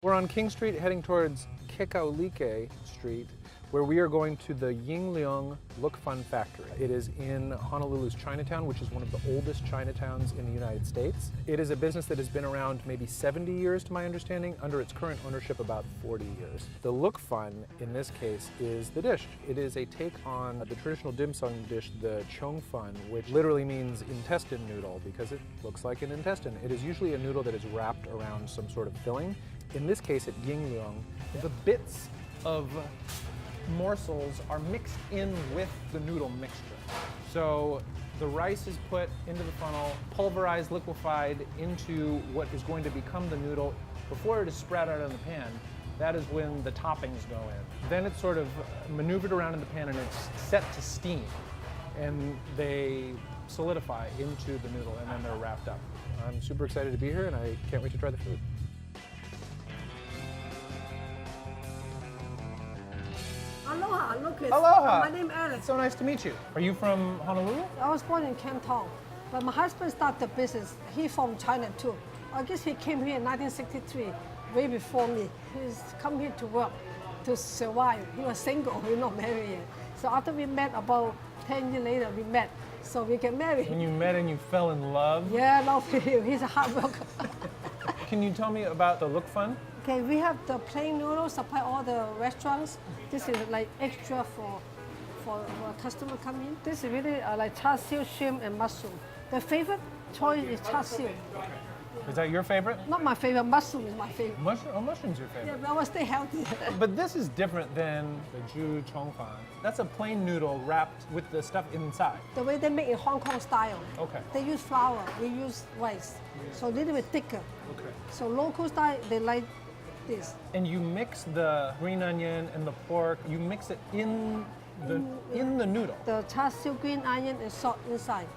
We're on King Street heading towards Kekaulike Street, where we are going to the Yingluang Look Fun Factory. It is in Honolulu's Chinatown, which is one of the oldest Chinatowns in the United States. It is a business that has been around maybe 70 years, to my understanding, under its current ownership about 40 years. The Look Fun, in this case, is the dish. It is a take on the traditional dim sum dish, the Chong Fun, which literally means intestine noodle because it looks like an intestine. It is usually a noodle that is wrapped around some sort of filling. In this case, at Yingluang, the bits of morsels are mixed in with the noodle mixture. So the rice is put into the funnel, pulverized, liquefied into what is going to become the noodle. Before it is spread out in the pan, that is when the toppings go in. Then it's sort of maneuvered around in the pan and it's set to steam. And they solidify into the noodle and then they're wrapped up. I'm super excited to be here and I can't wait to try the food. Aloha, Lucas. Aloha. My name is Alice. It's so nice to meet you. Are you from Honolulu? I was born in Canton, but my husband started the business. He's from China too. I guess he came here in 1963, way before me. He's come here to work, to survive. He was single, we're not married yet. So after we met, about 10 years later, we met. So we get married. When you met and you fell in love? Yeah, I love him. He's a hard worker. Can you tell me about the Look Fun? Okay, we have the plain noodles supply all the restaurants. This is like extra for a customer come in. This is really like char siu, shrimp, and mushroom. The favorite choice is char siu. Is that your favorite? Not my favorite, mushroom is my favorite. Mushroom's your favorite. Yeah, but I want to stay healthy. But this is different than the Ju Chong Fan. That's a plain noodle wrapped with the stuff inside. The way they make in Hong Kong style. Okay. They use flour, we use rice. So a little bit thicker. Okay. So local style, they like this. And you mix the green onion and the pork, you mix it in the noodle. The char siu, green onion, and salt inside.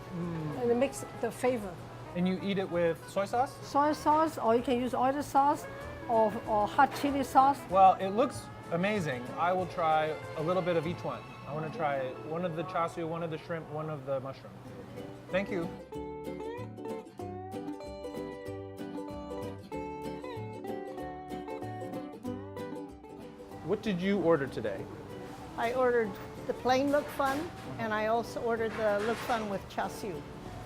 And it makes the flavor. And you eat it with soy sauce? Soy sauce, or you can use oyster sauce, or hot chili sauce. Well, it looks amazing. I will try a little bit of each one. I want to try one of the char siu, one of the shrimp, one of the mushroom. Thank you. What did you order today? I ordered the plain Look Fun, and I also ordered the Look Fun with char siu.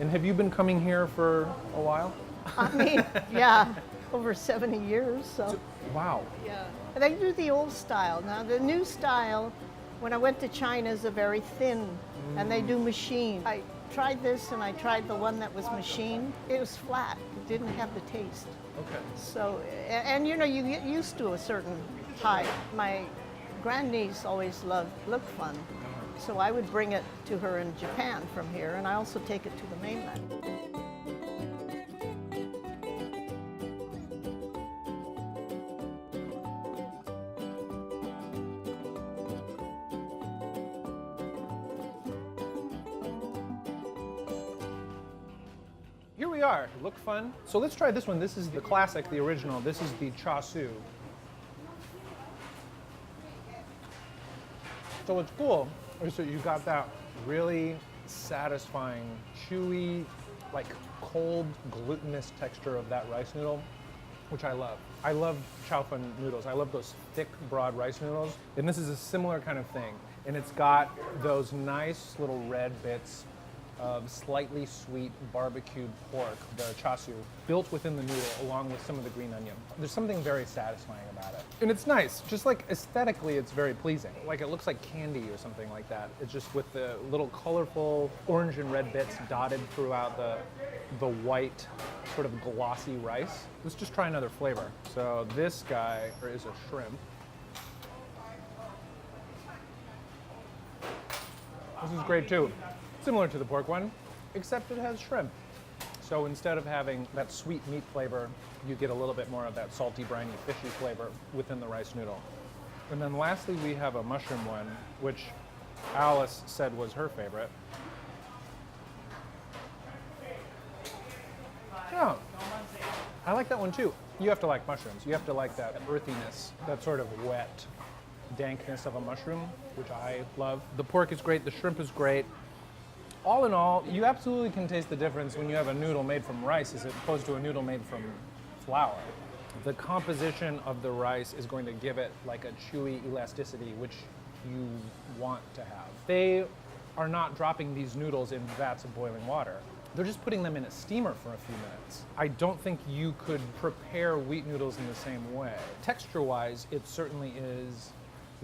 And have you been coming here for a while? I mean, yeah, over 70 years, so. Wow. Yeah. They do the old style. Now, the new style, when I went to China, is a very thin, and they do machine. I tried this, and I tried the one that was machine. It was flat. It didn't have the taste. Okay. So, and you know, you get used to a certain height. My grandniece always loved Look Fun, so I would bring it to her in Japan from here, and I also take it to the mainland. Here we are, Look Fun. So let's try this one. This is the classic, the original. This is the char siu. So what's cool is that you got that really satisfying, chewy, like cold, glutinous texture of that rice noodle, which I love. I love chow fun noodles. I love those thick, broad rice noodles. And this is a similar kind of thing. And it's got those nice little red bits of slightly sweet barbecued pork, the char siu, built within the noodle along with some of the green onion. There's something very satisfying about it. And it's nice, just like aesthetically it's very pleasing. Like it looks like candy or something like that. It's just with the little colorful orange and red bits dotted throughout the white sort of glossy rice. Let's just try another flavor. So this guy is a shrimp. This is great too. Similar to the pork one, except it has shrimp. So instead of having that sweet meat flavor, you get a little bit more of that salty, briny, fishy flavor within the rice noodle. And then lastly, we have a mushroom one, which Alice said was her favorite. Yeah, I like that one too. You have to like mushrooms. You have to like that earthiness, that sort of wet dankness of a mushroom, which I love. The pork is great, the shrimp is great. All in all, you absolutely can taste the difference when you have a noodle made from rice as opposed to a noodle made from flour. The composition of the rice is going to give it like a chewy elasticity, which you want to have. They are not dropping these noodles in vats of boiling water. They're just putting them in a steamer for a few minutes. I don't think you could prepare wheat noodles in the same way. Texture-wise, it certainly is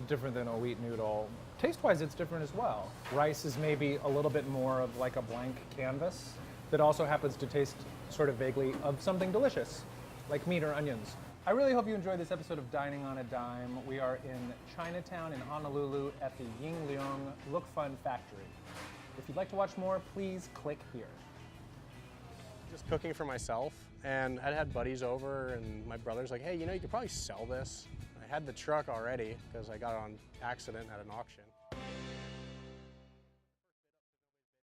different than a wheat noodle. Taste-wise, it's different as well. Rice is maybe a little bit more of like a blank canvas that also happens to taste sort of vaguely of something delicious, like meat or onions. I really hope you enjoyed this episode of Dining on a Dime. We are in Chinatown in Honolulu at the Yingluong Look Fun Factory. If you'd like to watch more, please click here. Just cooking for myself, and I'd had buddies over, and my brother's like, hey, you know, you could probably sell this. I had the truck already because I got it on accident at an auction.